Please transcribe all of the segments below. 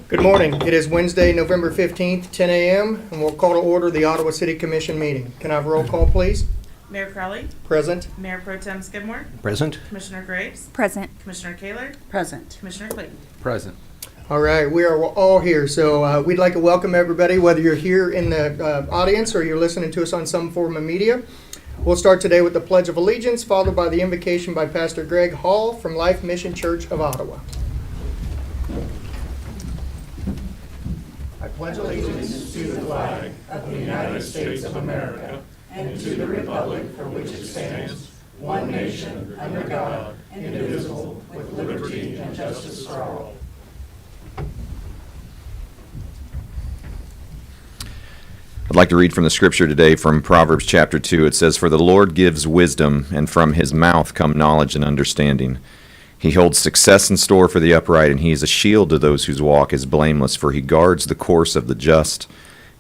Good morning. It is Wednesday, November 15th, 10 a.m., and we'll call to order the Ottawa City Commission meeting. Can I have a roll call, please? Mayor Crowley, Present. Mayor Pro Tem Skidmore, Present. Commissioner Graves, Present. Commissioner Kaler, Present. Commissioner Clayton. Present. All right, we are all here, so we'd like to welcome everybody, whether you're here in the audience or you're listening to us on some form of media. We'll start today with the Pledge of Allegiance, followed by the invocation by Pastor Greg Hall from Life Mission Church of Ottawa. I pledge allegiance to the flag of the United States of America and to the republic for which it stands, one nation, under God, indivisible, with liberty and justice for all. I'd like to read from the scripture today from Proverbs chapter 2. It says, "For the Lord gives wisdom, and from his mouth come knowledge and understanding. He holds success in store for the upright, and he is a shield to those whose walk is blameless, for he guards the course of the just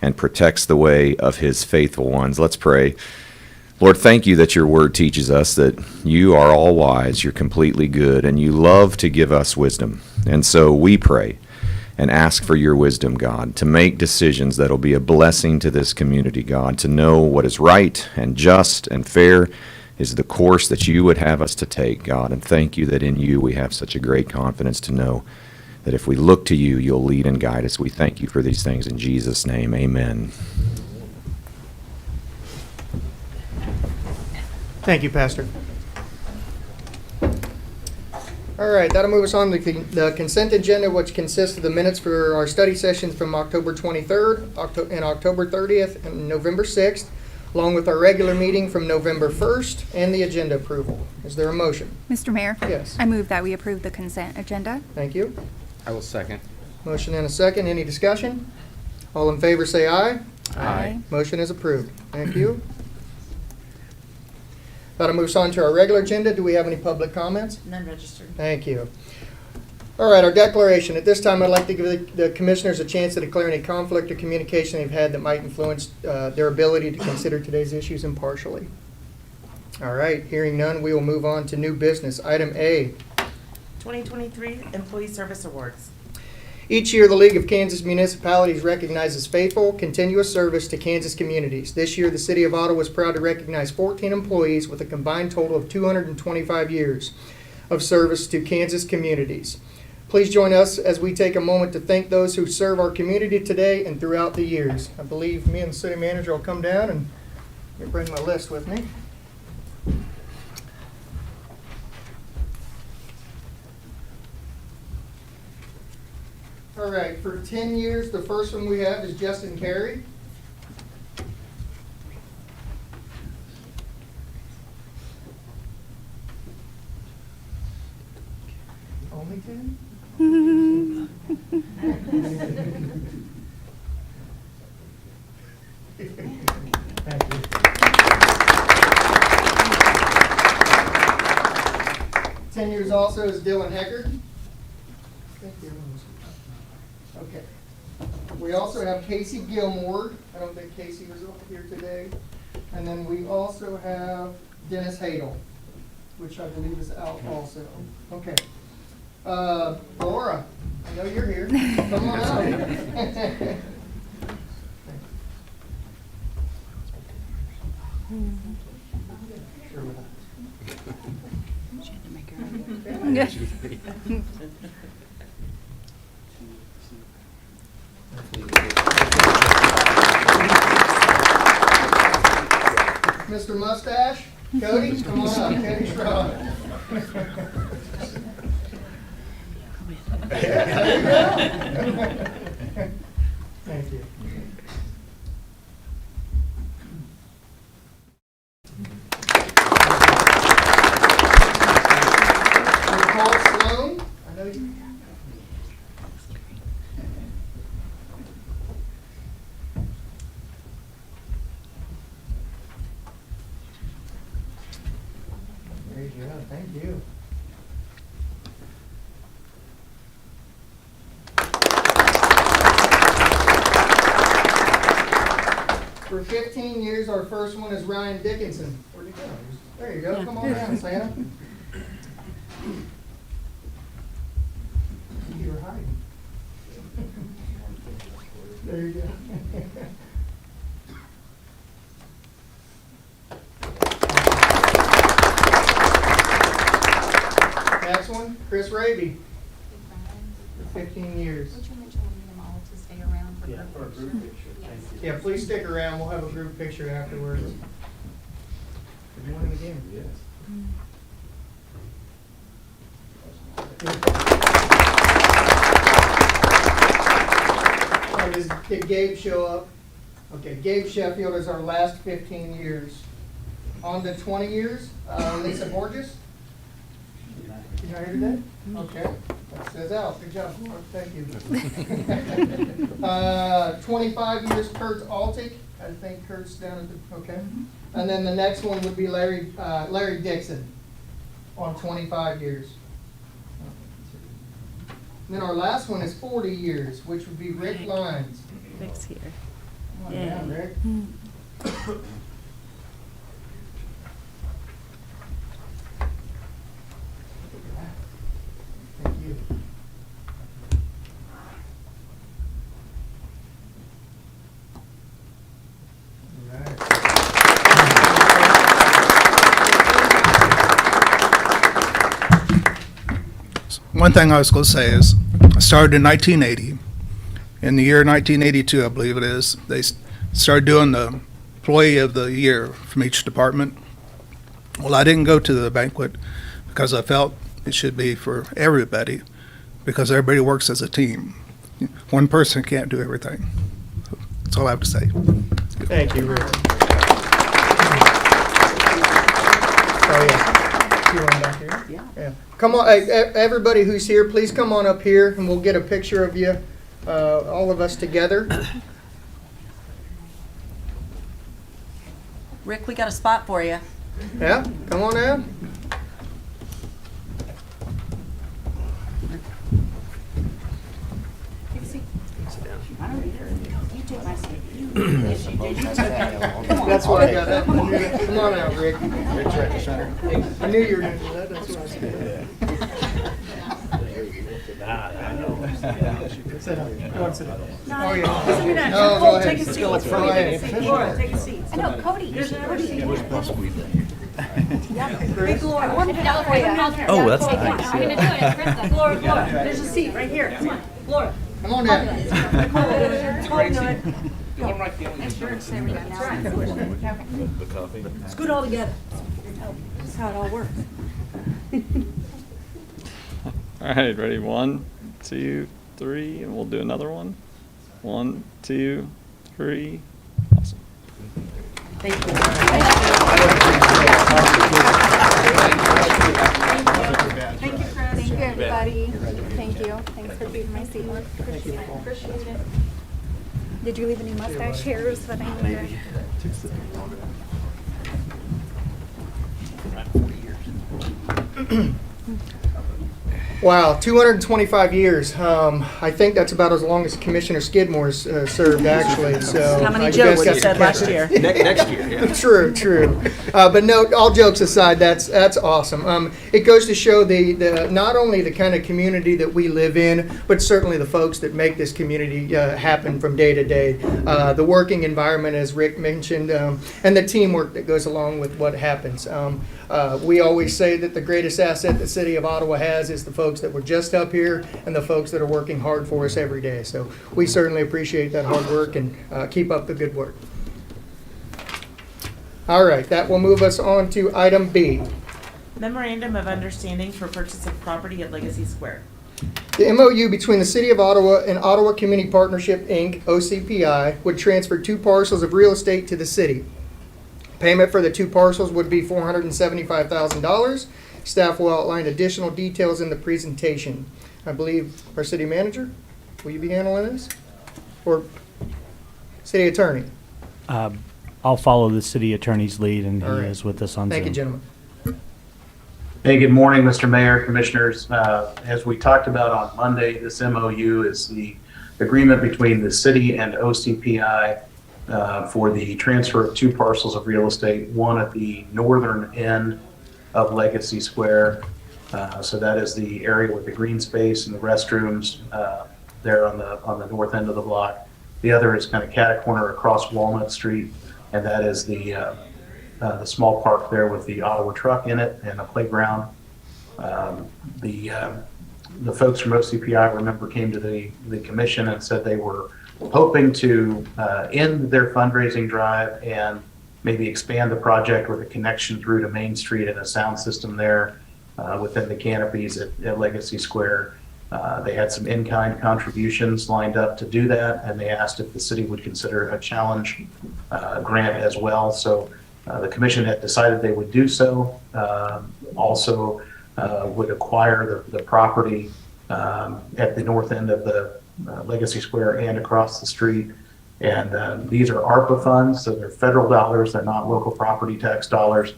and protects the way of his faithful ones." Let's pray. Lord, thank you that your word teaches us that you are all wise, you're completely good, and you love to give us wisdom. And so we pray and ask for your wisdom, God, to make decisions that will be a blessing to this community, God, to know what is right and just and fair is the course that you would have us to take, God. And thank you that in you we have such a great confidence to know that if we look to you, you'll lead and guide us. We thank you for these things in Jesus' name. Amen. Thank you, Pastor. All right, that'll move us on to the consent agenda, which consists of the minutes for our study sessions from October 23rd and October 30th and November 6th, along with our regular meeting from November 1st and the agenda approval. Is there a motion? Mr. Mayor? Yes. I move that we approve the consent agenda. Thank you. I will second. Motion and a second. Any discussion? All in favor say aye. Aye. Motion is approved. Thank you. That'll move us on to our regular agenda. Do we have any public comments? None registered. Thank you. All right, our declaration. At this time, I'd like to give the commissioners a chance to declare any conflict or communication they've had that might influence their ability to consider today's issues impartially. All right, hearing none, we will move on to new business. Item A. 2023 Employee Service Awards. Each year, the League of Kansas Municipalities recognizes faithful, continuous service to Kansas communities. This year, the City of Ottawa is proud to recognize 14 employees with a combined total of 225 years of service to Kansas communities. Please join us as we take a moment to thank those who serve our community today and throughout the years. I believe me and the city manager will come down and let me bring my list with me. All right, for 10 years, the first one we have is Justin Carey. Only 10? Thank you. 10 years also is Dylan Hecker. Okay. We also have Casey Gilmore. I don't think Casey was here today. And then we also have Dennis Hadel, which I believe is out also. Okay. Laura, I know you're here. Come on out. Sure will. She had to make her Mr. Mustache, Cody, come on up. Cody Schrock. Thank you. Nicole Sloan, I know you. There you go. Thank you. For 15 years, our first one is Ryan Dickinson. Where'd he go? There you go. Come on down, Santa. You were hiding. There you go. Next one, Chris Raby, for 15 years. Would you mention we need them all to stay around for Yeah, for a group group picture? picture, Yes. thank you. Yeah, please stick around. We'll have a group picture afterwards. Good morning again. Yes. All right, did Gabe show up? Okay, Gabe Sheffield is our last 15 years. On to 20 years, Lisa Borges. You not here today? Okay, that says out. Good job, Laura. Thank you. 25 years, Kurt Altick. I think Kurt's down at the, okay. And then the next one would be Larry Dixon on 25 years. Then our last one is 40 years, which would be Rick Lyons. Rick's here. Come on down, Rick. Thank you. All right. One thing I was going to say is, I started in 1980. In the year 1982, I believe it is, they started doing the Employee of the Year from each department. Well, I didn't go to the banquet because I felt it should be for everybody, because everybody works as a team. One person can't do everything. That's all I have to say. Thank you, Rick. Oh, yeah. You want back here? Yeah. Come on, everybody who's here, please come on up here and we'll get a picture of you, all of us together. Rick, we got a spot for you. Yeah, come on down. That's what I got. Come on out, Rick. Rick's right in center. I knew you were going to do that. That's what I said. I know. Sit down. Go on, sit down. Oh, yeah. No, No, go ahead. take a seat. Go ahead. Laura, take a seat. I know, Cody. There's Cody. Big Laura. Oh, that's nice. I'm gonna do it, it's Krista. Laura, there's a seat right here. Come on. Laura. Come on down. There we go, now. Scoot all together. That's how it all works. All right, ready? 1, 2, 3, and we'll do another one. 1, 2, 3. Awesome. Thank you. Thank you, Chris. Thank you, everybody. Thank you. Thanks for keeping my seat. Appreciate it. Did you leave any mustache hairs that I need to? Wow, 225 years. I think that's about as long as Commissioner Skidmore's served, actually. So How many you guys jokes got you to said catch last it. year? Next year, yeah. True, true. But no, all jokes aside, that's awesome. It goes to show the not only the kind of community that we live in, but certainly the folks that make this community happen from day to day. The working environment, as Rick mentioned, and the teamwork that goes along with what happens. We always say that the greatest asset the city of Ottawa has is the folks that were just up here and the folks that are working hard for us every day. So we certainly appreciate that hard work and keep up the good work. All right, that will move us on to item B. Memorandum of Understanding for Purchase of Property at Legacy Square. The MOU between the City of Ottawa and Ottawa Community Partnership, Inc., OCPI, would transfer 2 parcels of real estate to the city. Payment for the 2 parcels would be $475,000. Staff will outline additional details in the presentation. I believe our city manager, will you be handling this? Or city attorney? I'll follow the city attorney's lead, and he All right. is with us on Zoom. Thank you, gentlemen. Hey, good morning, Mr. Mayor, Commissioners. As we talked about on Monday, this MOU is the agreement between the city and OCPI for the transfer of 2 parcels of real estate, one at the northern end of Legacy Square. So that is the area with the green space and the restrooms there on the north end of the block. The other is kind of cat-a-corner across Walnut Street, and that is the small park there with the Ottawa truck in it and a playground. The folks from OCPI, remember, came to the commission and said they were hoping to end their fundraising drive and maybe expand the project with a connection through to Main Street and a sound system there within the canopies at Legacy Square. They had some in-kind contributions lined up to do that, and they asked if the city would consider a challenge grant as well. So the commission had decided they would do so. Also would acquire the property at the north end of the Legacy Square and across the street. And these are ARPA funds, so they're federal dollars. They're not local property tax dollars.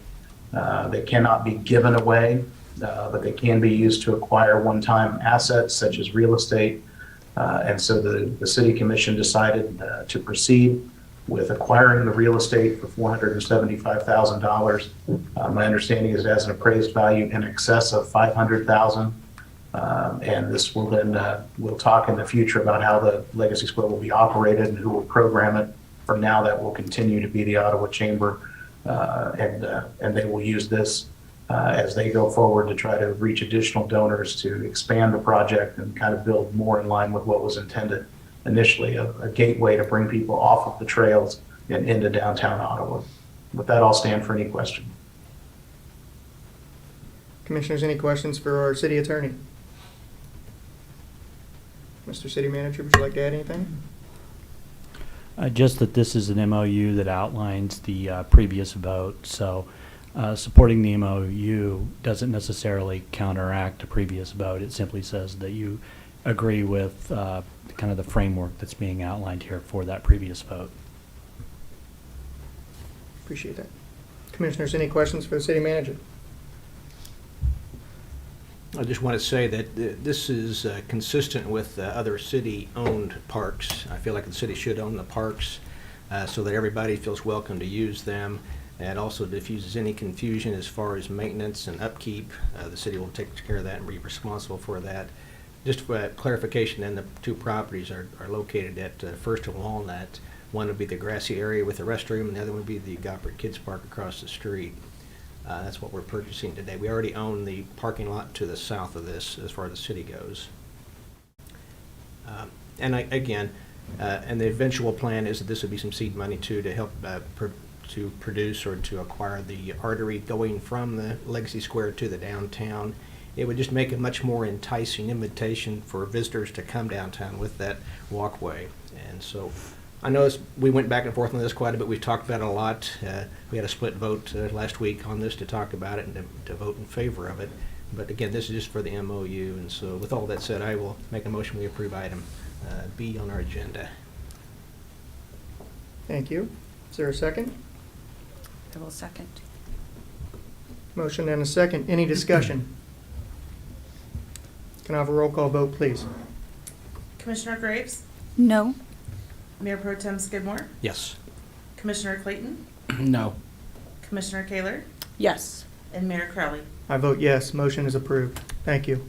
They cannot be given away, but they can be used to acquire one-time assets such as real estate. And so the city commission decided to proceed with acquiring the real estate for $475,000. My understanding is it has an appraised value in excess of $500,000. And this will then, we'll talk in the future about how the Legacy Square will be operated and who will program it. For now, that will continue to be the Ottawa Chamber, and they will use this as they go forward to try to reach additional donors to expand the project and kind of build more in line with what was intended initially, a gateway to bring people off of the trails and into downtown Ottawa. With that, I'll stand for any question. Commissioners, any questions for our city attorney? Mr. City Manager, would you like to add anything? Just that this is an MOU that outlines the previous vote, so supporting the MOU doesn't necessarily counteract a previous vote. It simply says that you agree with kind of the framework that's being outlined here for that previous vote. Appreciate that. Commissioners, any questions for the City Manager? I just want to say that this is consistent with other city-owned parks. I feel like the city should own the parks so that everybody feels welcome to use them, and also diffuses any confusion as far as maintenance and upkeep. The city will take care of that and be responsible for that. Just for clarification, then the two properties are located at First and Walnut. One would be the grassy area with the restroom, and the other would be the Goppert Kids Park across the street. That's what we're purchasing today. We already own the parking lot to the south of this as far as the city goes. And the eventual plan is that this would be some seed money too to help to produce or to acquire the artery going from the Legacy Square to the downtown. It would just make a much more enticing invitation for visitors to come downtown with that walkway. And so I know we went back and forth on this quite a bit. We've talked about it a lot. We had a split vote last week on this to talk about it and to vote in favor of it. But again, this is just for the MOU. And so with all that said, I will make a motion we approve item B on our agenda. Thank you. Is there a second? I will second. Motion and a second. Any discussion? Can I have a roll call vote, please? Commissioner Graves, No. Mayor Pro Tem Skidmore, Yes. Commissioner Clayton, No. Commissioner Kaler, Yes. and Mayor Crowley. I vote yes. Motion is approved. Thank you.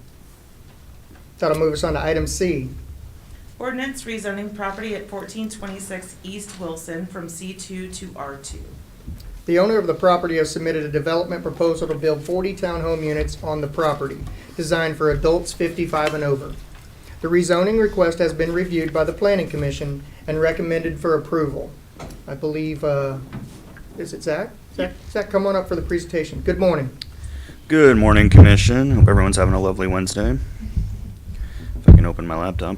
That'll move us on to item C. Ordinance rezoning property at 1426 East Wilson from C2 to R2. The owner of the property has submitted a development proposal to build 40 townhome units on the property, designed for adults 55 and over. The rezoning request has been reviewed by the Planning Commission and recommended for approval. I believe, is it Zach? Zach, come on up for the presentation. Good morning. Good morning, Commission. Hope everyone's having a lovely Wednesday. If I can open my laptop.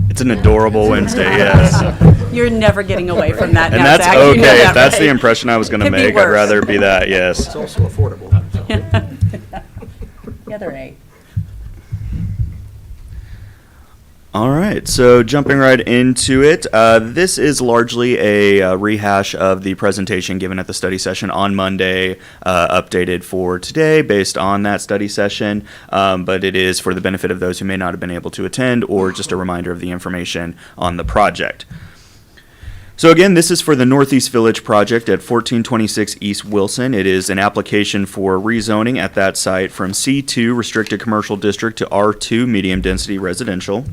It's an adorable Wednesday, yes. You're never getting away from that And now, that's Zach. You know okay. that, If that's right? the impression I was going to Could be make, I'd worse. rather be that, yes. It's also affordable. The other A. All right, so jumping right into it, this is largely a rehash of the presentation given at the study session on Monday, updated for today based on that study session, but it is for the benefit of those who may not have been able to attend or just a reminder of the information on the project. So again, this is for the Northeast Village project at 1426 East Wilson. It is an application for rezoning at that site from C2 Restricted Commercial District to R2 Medium Density Residential.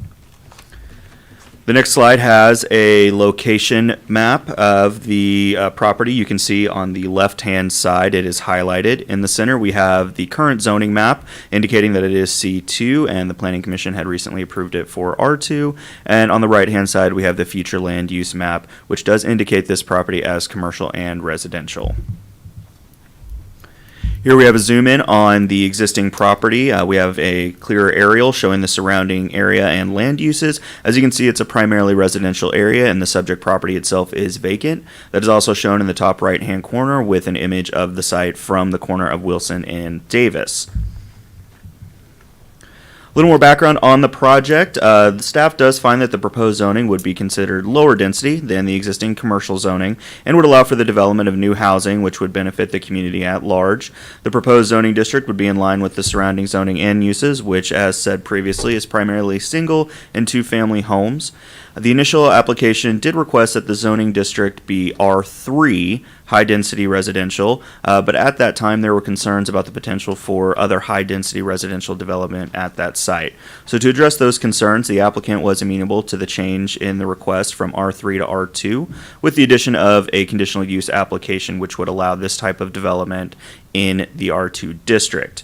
The next slide has a location map of the property. You can see on the left-hand side it is highlighted. In the center we have the current zoning map indicating that it is C2 and the Planning Commission had recently approved it for R2. And on the right-hand side we have the future land use map, which does indicate this property as commercial and residential. Here we have a zoom in on the existing property. We have a clearer aerial showing the surrounding area and land uses. As you can see, it's a primarily residential area and the subject property itself is vacant. That is also shown in the top right hand corner with an image of the site from the corner of Wilson and Davis. A little more background on the project. The staff does find that the proposed zoning would be considered lower density than the existing commercial zoning and would allow for the development of new housing, which would benefit the community at large. The proposed zoning district would be in line with the surrounding zoning and uses, which, as said previously, is primarily single and two-family homes. The initial application did request that the zoning district be R3, high-density residential, but at that time there were concerns about the potential for other high-density residential development at that site. So to address those concerns, the applicant was amenable to the change in the request from R3 to R2, with the addition of a conditional use application which would allow this type of development in the R2 district.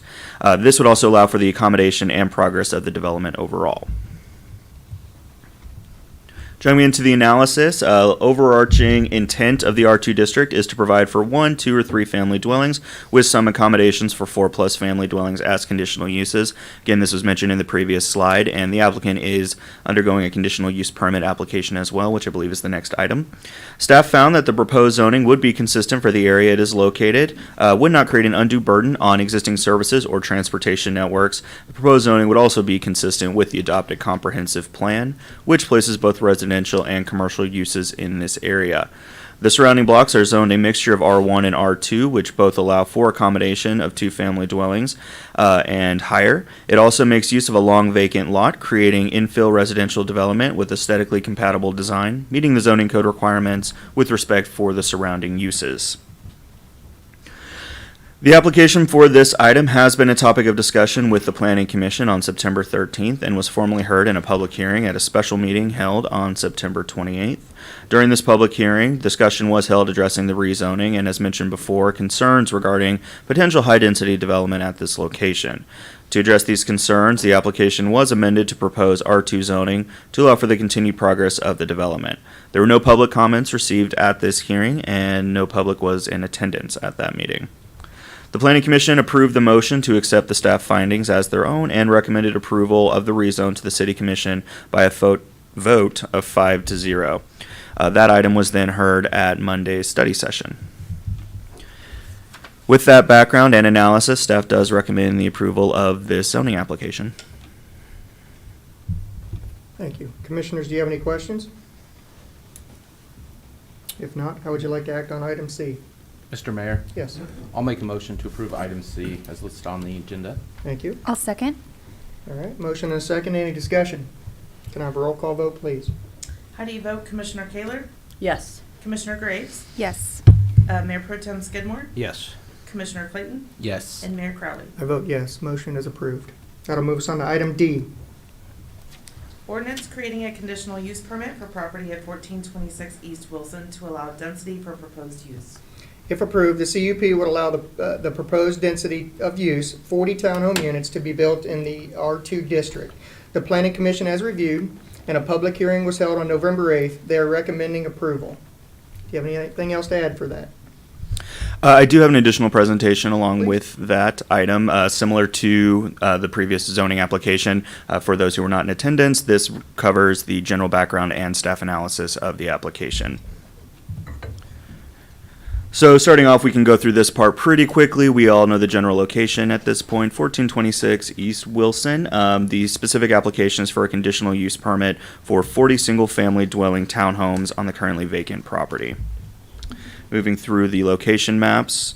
This would also allow for the accommodation and progress of the development overall. Jumping into the analysis, overarching intent of the R2 district is to provide for 1, 2, or 3 family dwellings with some accommodations for 4+ family dwellings as conditional uses. Again, this was mentioned in the previous slide, and the applicant is undergoing a conditional use permit application as well, which I believe is the next item. Staff found that the proposed zoning would be consistent for the area it is located, would not create an undue burden on existing services or transportation networks. The proposed zoning would also be consistent with the adopted comprehensive plan, which places both residential and commercial uses in this area. The surrounding blocks are zoned a mixture of R1 and R2, which both allow for accommodation of 2 family dwellings and higher. It also makes use of a long vacant lot, creating infill residential development with aesthetically compatible design, meeting the zoning code requirements with respect for the surrounding uses. The application for this item has been a topic of discussion with the Planning Commission on September 13th and was formally heard in a public hearing at a special meeting held on September 28th. During this public hearing, discussion was held addressing the rezoning and, as mentioned before, concerns regarding potential high-density development at this location. To address these concerns, the application was amended to propose R2 zoning to allow for the continued progress of the development. There were no public comments received at this hearing, and no public was in attendance at that meeting. The Planning Commission approved the motion to accept the staff findings as their own and recommended approval of the rezone to the City Commission by a vote of 5-0. That item was then heard at Monday's study session. With that background and analysis, staff does recommend the approval of this zoning application. Thank you. Commissioners, do you have any questions? If not, how would you like to act on item C? Mr. Mayor, Yes, I'll make a motion to approve item C as listed on the agenda. thank you. I'll second. All right, motion and a second. Any discussion? Can I have a roll call vote, please? How do you vote, Commissioner Kaler? Yes. Commissioner Graves? Yes. Mayor Pro Tem Skidmore? Yes. Commissioner Clayton? Yes. And Mayor Crowley. I vote yes, motion is approved. That'll move us on to item D. Ordinance creating a conditional use permit for property at 1426 East Wilson to allow density for proposed use. If approved, the CUP would allow the proposed density of use, 40 townhome units, to be built in the R2 district. The Planning Commission has reviewed, and a public hearing was held on November 8th. They are recommending approval. Do you have anything else to add for that? I do have an additional presentation along with that item, similar to the previous zoning application. For those who were not in attendance, this covers the general background and staff analysis of the application. So starting off, we can go through this part pretty quickly. We all know the general location at this point, 1426 East Wilson. The specific application is for a conditional use permit for 40 single-family dwelling townhomes on the currently vacant property. Moving through the location maps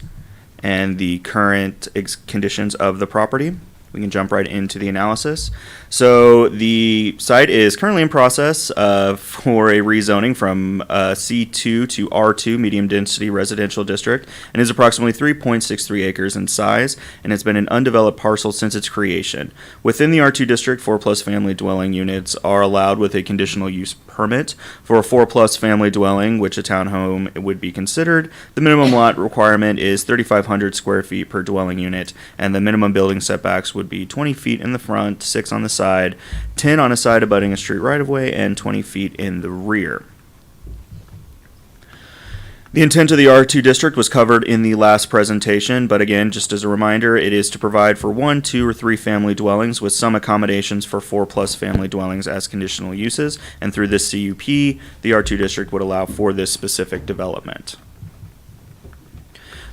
and the current conditions of the property. we can jump right into the analysis. So the site is currently in process for a rezoning from C2 to R2 medium density residential district and is approximately 3.63 acres in size and has been an undeveloped parcel since its creation. Within the R2 district, 4+ family dwelling units are allowed with a conditional use permit. For a 4+ family dwelling, which a townhome would be considered, the minimum lot requirement is 3,500 square feet per dwelling unit, and the minimum building setbacks would be 20 feet in the front, 6 on the side, 10 on a side abutting a street right-of-way, and 20 feet in the rear. The intent of the R2 district was covered in the last presentation, but again, just as a reminder, it is to provide for 1, 2, or 3 family dwellings with some accommodations for 4+ family dwellings as conditional uses, and through this CUP, the R2 district would allow for this specific development.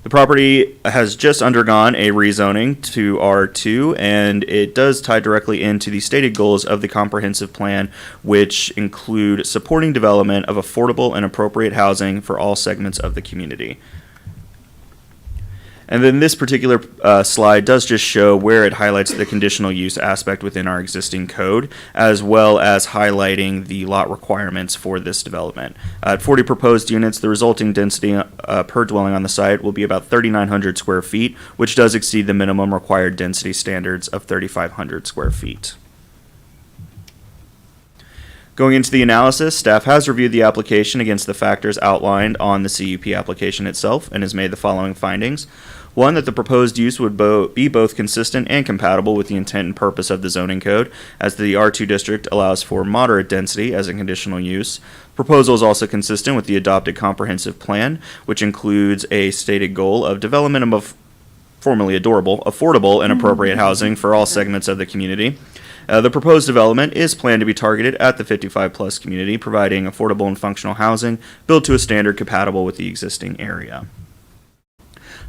The property has just undergone a rezoning to R2, and it does tie directly into the stated goals of the comprehensive plan, which include supporting development of affordable and appropriate housing for all segments of the community. And then this particular slide does just show where it highlights the conditional use aspect within our existing code, as well as highlighting the lot requirements for this development. At 40 proposed units, the resulting density per dwelling on the site will be about 3,900 square feet, which does exceed the minimum required density standards of 3,500 square feet. Going into the analysis, staff has reviewed the application against the factors outlined on the CUP application itself and has made the following findings. 1, that the proposed use would be both consistent and compatible with the intent and purpose of the zoning code, as the R2 district allows for moderate density as a conditional use. Proposal is also consistent with the adopted comprehensive plan, which includes a stated goal of development of formerly adorable, affordable, and appropriate housing for all segments of the community. The proposed development is planned to be targeted at the 55+ community, providing affordable and functional housing built to a standard compatible with the existing area.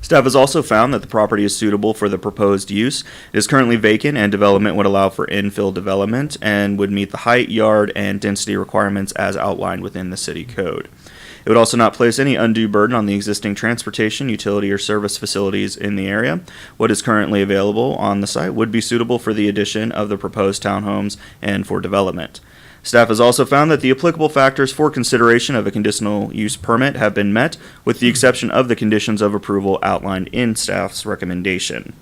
Staff has also found that the property is suitable for the proposed use. It is currently vacant, and development would allow for infill development and would meet the height, yard, and density requirements as outlined within the city code. It would also not place any undue burden on the existing transportation, utility, or service facilities in the area. What is currently available on the site would be suitable for the addition of the proposed townhomes and for development. Staff has also found that the applicable factors for consideration of a conditional use permit have been met, with the exception of the conditions of approval outlined in staff's recommendation.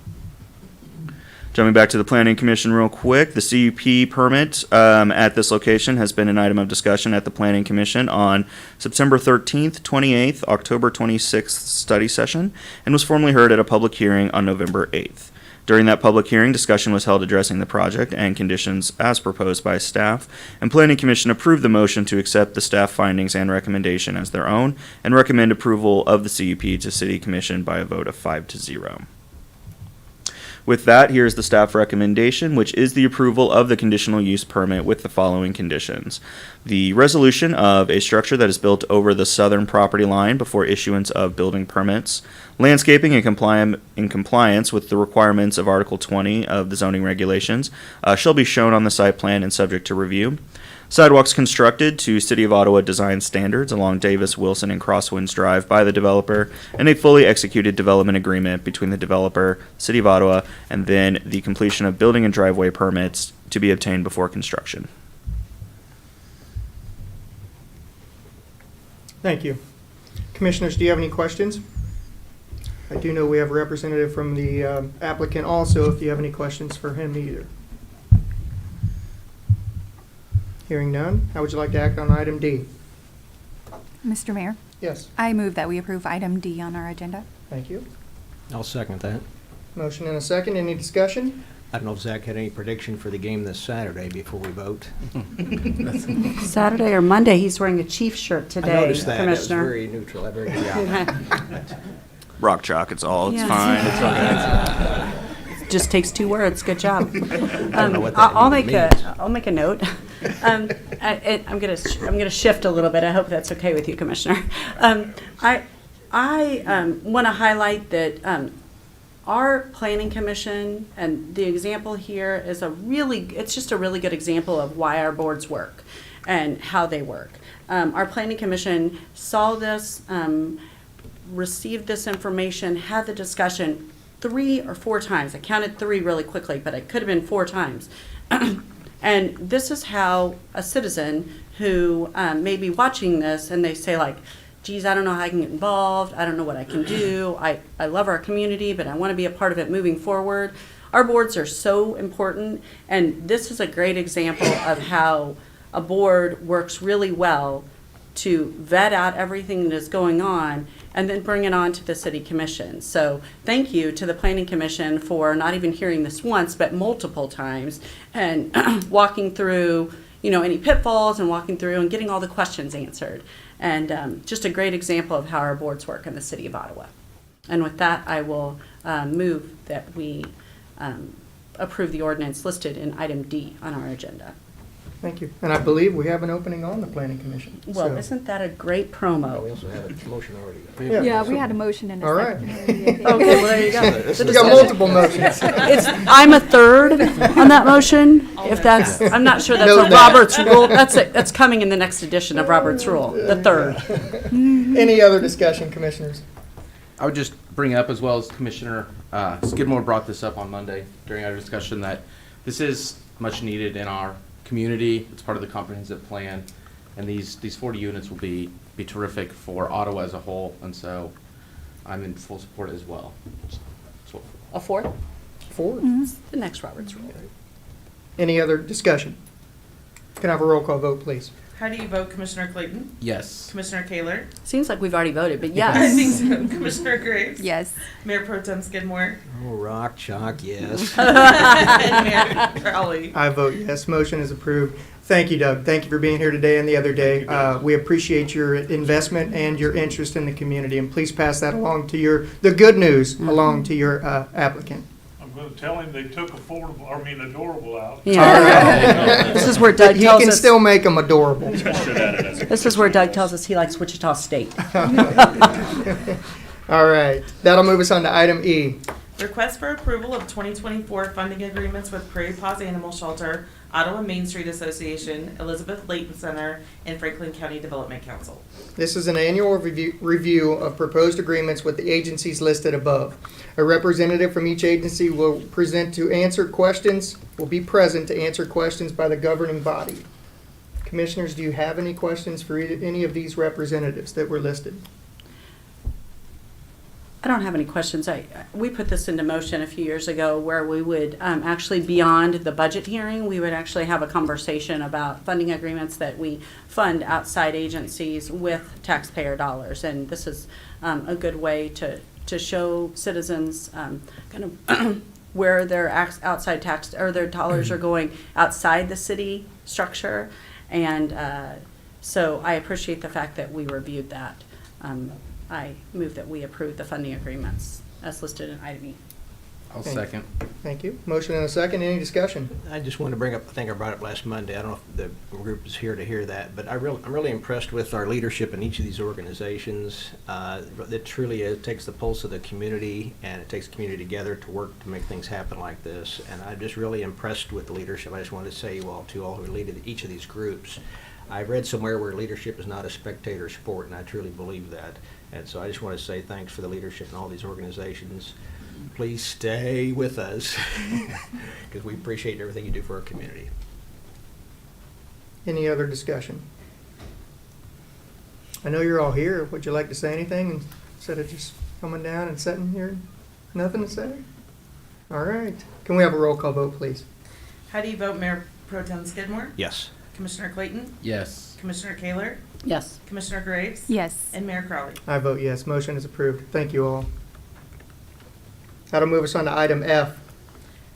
Jumping back to the Planning Commission real quick, the CUP permit at this location has been an item of discussion at the Planning Commission on September 13th, 28th, October 26th study session, and was formally heard at a public hearing on November 8th. During that public hearing, discussion was held addressing the project and conditions as proposed by staff, and Planning Commission approved the motion to accept the staff findings and recommendation as their own and recommend approval of the CUP to City Commission by a vote of 5-0. With that, here's the staff recommendation, which is the approval of the conditional use permit with the following conditions. The resolution of a structure that is built over the southern property line before issuance of building permits. Landscaping in compliance with the requirements of Article 20 of the zoning regulations shall be shown on the site plan and subject to review. Sidewalks constructed to City of Ottawa design standards along Davis, Wilson, and Crosswinds Drive by the developer, and a fully executed development agreement between the developer, City of Ottawa, and then the completion of building and driveway permits to be obtained before construction. Thank you. Commissioners, do you have any questions? I do know we have a representative from the applicant also, if you have any questions for him either. Hearing none, how would you like to act on item D? Mr. Mayor, Yes, I move that we approve item D on our agenda. thank you. I'll second that. Motion and a second, any discussion? I don't know if Zach had any prediction for the game this Saturday before we vote. Saturday or Monday, he's wearing a Chief shirt today, I noticed that. That was Commissioner. very neutral. Very good job. Rock chalk, it's all, it's Yes. fine. Just takes 2 words. Good job. don't know what that I'll means. make a note. I'm gonna shift a little bit. I hope that's okay with you, Commissioner. I want to highlight that our Planning Commission, and the example here is it's just a really good example of why our boards work and how they work. Our Planning Commission saw this, received this information, had the discussion, 3 or 4 times. I counted 3 really quickly, but it could have been 4 times. And this is how a citizen who may be watching this and they say like, geez, I don't know how I can get involved. I don't know what I can do. I love our community, but I want to be a part of it moving forward. Our boards are so important, and this is a great example of how a board works really well to vet out everything that is going on and then bring it on to the city commission. So thank you to the planning commission for not even hearing this once, but multiple times, and walking through, you know, any pitfalls and walking through and getting all the questions answered. And just a great example of how our boards work in the city of Ottawa. And with that, I will move that we approve the ordinance listed in item D on our agenda. Thank you. And I believe we have an opening on the planning commission. Well, So- isn't that a great We promo? also have a motion already. Yeah. Yeah, we had a motion and a All right. second. Okay, well, there you go. This The We got discussion- multiple motions. I'm a third on that motion. If that's, I'm not sure that's Note a that. Robert's rule. That's coming in the next edition of Robert's rule, the third. Any other discussion, commissioners? I would just bring up, as well as Commissioner Skidmore brought this up on Monday during our discussion, that this is much needed in our community. It's part of the comprehensive plan, and these 40 units will be terrific for Ottawa as a whole, and so I'm in full support as well. So, A fourth? Four. The next Robert's rule. Any other discussion? Can I have a roll call vote, please? How do you vote, Commissioner Clayton? yes. Commissioner Kaler? Seems like we've already voted, but I yes. think so. Commissioner Graves? Yes. Mayor Pro Tem Skidmore? Oh, rock, chalk, yes. And Mayor Crowley? I vote yes. Motion is approved. Thank you, Doug. Thank you for being here today and the other day. We appreciate your investment and your interest in the community, and please pass that along to the good news along to your applicant. I'm gonna tell him they took adorable out. Yeah. This is where Doug He tells can us, still make them adorable. this is where Doug tells us he likes Wichita State. All right. That'll move us on to item E. Request for approval of 2024 funding agreements with Prairie Paws Animal Shelter, Ottawa Main Street Association, Elizabeth Layton Center, and Franklin County Development Council. This is an annual review of proposed agreements with the agencies listed above. A representative from each agency will be present to answer questions by the governing body. Commissioners, do you have any questions for any of these representatives that were listed? I don't have any questions. We put this into motion a few years ago where we would actually, beyond the budget hearing, we would actually have a conversation about funding agreements that we fund outside agencies with taxpayer dollars. And this is a good way to show citizens kind of where their outside tax or their dollars are going outside the city structure. And so I appreciate the fact that we reviewed that. I move that we approve the funding agreements as listed in item E. I'll Thank second. Thank you. Motion and a second. Any discussion? I just wanted to bring up, I think I brought it up last Monday, I don't know if the group is here to hear that, but I'm really impressed with our leadership in each of these organizations. It truly takes the pulse of the community, and it takes the community together to work to make things happen like this. And I'm just really impressed with the leadership. I just wanted to say to all who lead each of these groups, I've read somewhere where leadership is not a spectator sport, and I truly believe that. And so I just want to say thanks for the leadership in all these organizations. Please stay with us, because we appreciate everything you do for our community. Any other discussion? I know you're all here. Would you like to say anything instead of just coming down and sitting here? Nothing to say? All right. Can we have a roll call vote, please? How do you vote, Mayor Pro Tem Skidmore? Yes. Commissioner Clayton? Yes. Commissioner Kaler? Yes. Commissioner Graves? Yes. And Mayor Crowley? I vote yes. Motion is approved. Thank you all. That'll move us on to item F.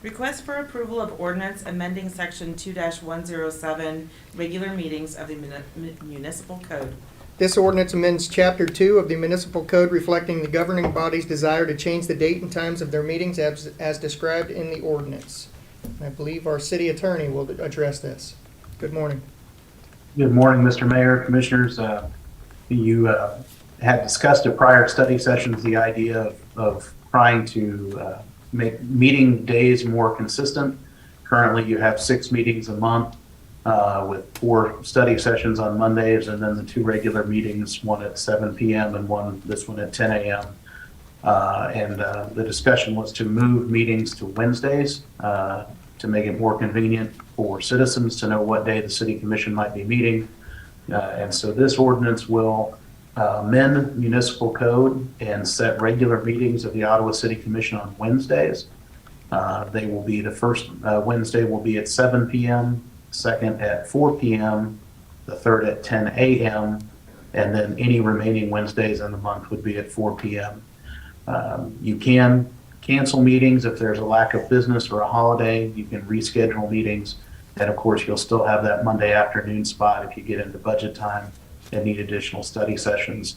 Request for approval of ordinance amending section 2-107, regular meetings of the municipal code. This ordinance amends Chapter 2 of the Municipal Code reflecting the governing body's desire to change the date and times of their meetings as described in the ordinance. I believe our city attorney will address this. Good morning. Good morning, Mr. Mayor, Commissioners. You had discussed at prior study sessions the idea of trying to make meeting days more consistent. Currently, you have 6 meetings a month with 4 study sessions on Mondays, and then the 2 regular meetings, one at 7 p.m. and this one at 10 a.m. The discussion was to move meetings to Wednesdays to make it more convenient for citizens to know what day the city commission might be meeting. And so this ordinance will amend municipal code and set regular meetings of the Ottawa City Commission on Wednesdays. They will be, the first Wednesday will be at 7 p.m., second at 4 p.m., the third at 10 a.m., and then any remaining Wednesdays in the month would be at 4 p.m. You can cancel meetings if there's a lack of business or a holiday. You can reschedule meetings. And of course, you'll still have that Monday afternoon spot if you get into budget time and need additional study sessions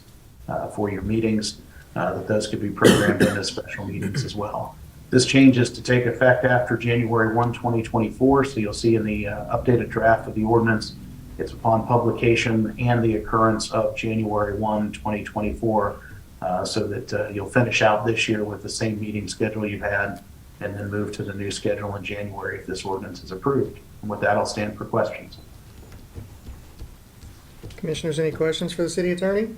for your meetings, that those could be programmed into special meetings as well. This change is to take effect after January 1, 2024. So you'll see in the updated draft of the ordinance, it's upon publication and the occurrence of January 1, 2024, so that you'll finish out this year with the same meeting schedule you've had and then move to the new schedule in January if this ordinance is approved. And with that, I'll stand for questions. Commissioners, any questions for the city attorney?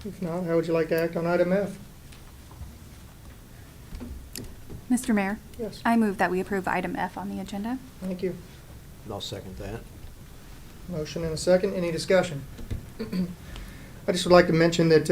If not, how would you like to act on item F? Mr. Mayor, Yes. I move that we approve item F on the agenda. Thank you. I'll second that. Motion and a second. Any discussion? I just would like to mention that,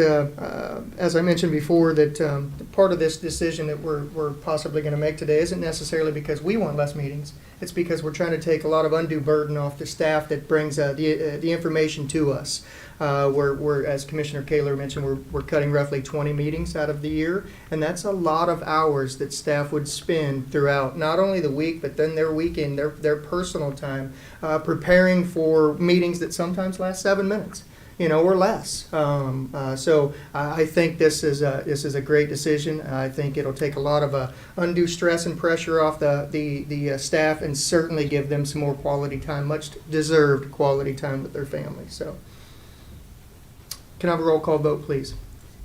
as I mentioned before, that part of this decision that we're possibly going to make today isn't necessarily because we want less meetings. It's because we're trying to take a lot of undue burden off the staff that brings the information to us. We're, as Commissioner Kaler mentioned, we're cutting roughly 20 meetings out of the year, and that's a lot of hours that staff would spend throughout not only the week, but then their weekend, their personal time, preparing for meetings that sometimes last 7 minutes. Or less. So I think this is a great decision. I think it'll take a lot of undue stress and pressure off the staff, and certainly give them some more quality time, much deserved quality time with their families. So, can I have a roll call vote, please?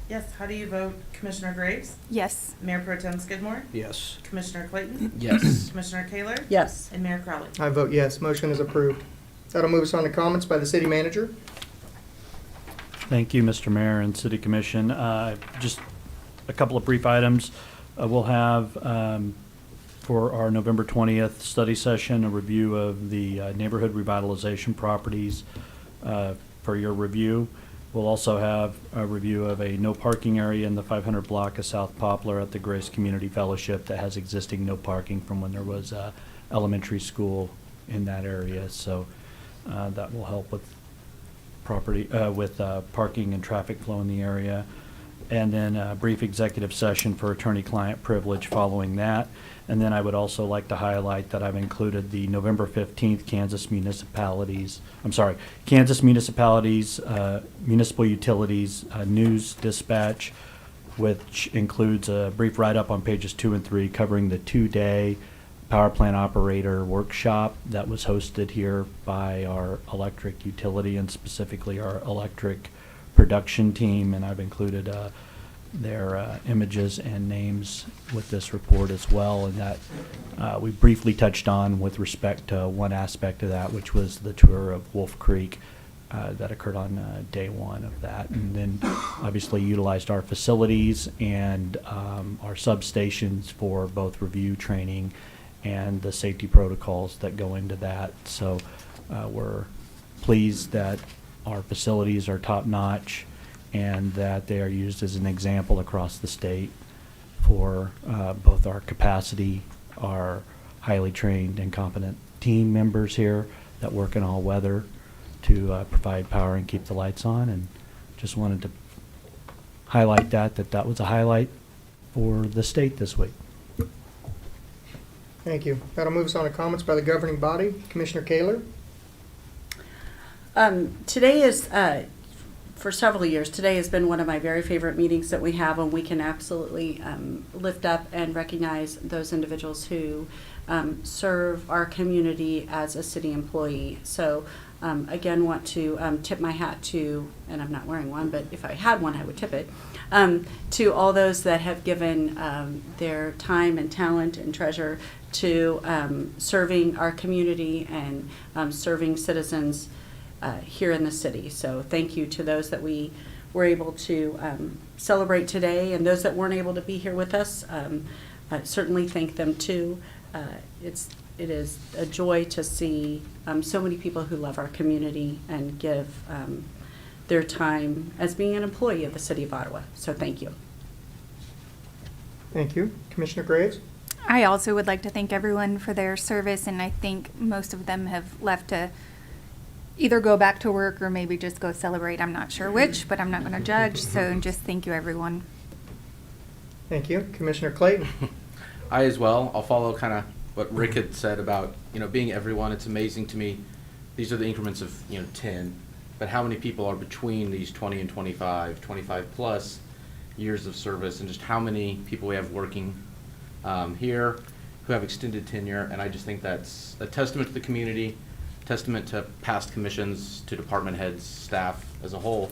Yes, how do you vote? Commissioner Graves? Yes. Mayor Pro Tem Skidmore? Yes. Commissioner Clayton? Yes. Commissioner Kaler? Yes. And Mayor Crowley? I vote yes. Motion is approved. That'll move us on to comments by the city manager. Thank you, Mr. Mayor and City Commission. Just a couple of brief items. We'll have, for our November 20th study session, a review of the neighborhood revitalization properties for your review. We'll also have a review of a no parking area in the 500 block of South Poplar at the Grace Community Fellowship that has existing no parking from when there was elementary school in that area. So that will help with parking and traffic flow in the area. And then a brief executive session for attorney-client privilege following that. And then I would also like to highlight that I've included the November 15th Kansas Municipalities Municipal Utilities News Dispatch, which includes a brief write-up on pages 2 and 3 covering the 2-day power plant operator workshop that was hosted here by our electric utility and specifically our electric production team. And I've included their images and names with this report as well. And that we briefly touched on with respect to one aspect of that, which was the tour of Wolf Creek that occurred on day 1 of that. And then obviously utilized our facilities and our substations for both review training and the safety protocols that go into that. So we're pleased that our facilities are top-notch and that they are used as an example across the state for both our capacity, our highly trained and competent team members here that work in all weather to provide power and keep the lights on. And just wanted to highlight that was a highlight for the state this week. Thank you. That'll move us on to comments by the governing body. Commissioner Kaler. Today is, for several years, today has been one of my very favorite meetings that we have when we can absolutely lift up and recognize those individuals who serve our community as a city employee. So again, want to tip my hat to, and I'm not wearing one, but if I had one, I would tip it, to all those that have given their time and talent and treasure to serving our community and serving citizens here in the city. So thank you to those that we were able to celebrate today, and those that weren't able to be here with us, I certainly thank them too. It is a joy to see so many people who love our community and give their time as being an employee of the City of Ottawa. So thank you. Thank you. Commissioner Graves? I also would like to thank everyone for their service, and I think most of them have left to either go back to work or maybe just go celebrate. I'm not sure which, but I'm not going to judge. So just thank you, everyone. Thank you. Commissioner Clayton? I as well, I'll follow kind of what Rick had said about, being everyone. It's amazing to me. These are the increments of, 10, but how many people are between these 20 and 25 plus years of service, and just how many people we have working here who have extended tenure. And I just think that's a testament to the community, testament to past commissions, to department heads, staff as a whole,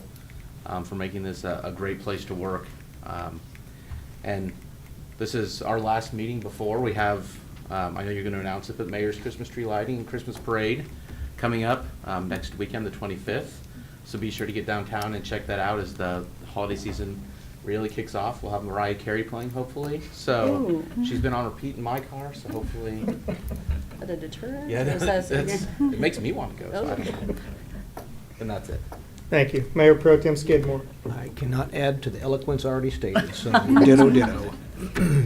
for making this a great place to work. And this is our last meeting before we have, I know you're going to announce it, but Mayor's Christmas tree lighting and Christmas parade coming up next weekend, the 25th. So be sure to get downtown and check that out as the holiday season really kicks off. We'll have Mariah Carey playing, hopefully. So she's been on repeat in my car, so hopefully. At a deterrent? Yeah, Or is that- it makes me want to go. So I don't know. And that's it. Thank you. Mayor Pro Tem Skidmore? I cannot add to the eloquence already stated, so ditto, ditto.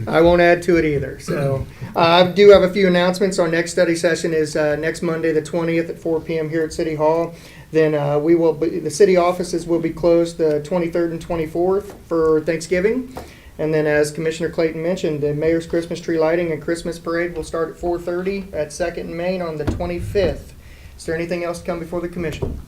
I won't add to it either. So I do have a few announcements. Our next study session is next Monday, the 20th at 4 p.m. here at City Hall. Then the city offices will be closed the 23rd and 24th for Thanksgiving. And then, as Commissioner Clayton mentioned, the Mayor's Christmas tree lighting and Christmas parade will start at 4:30 at 2nd and Main on the 25th. Is there anything else to come before the commission?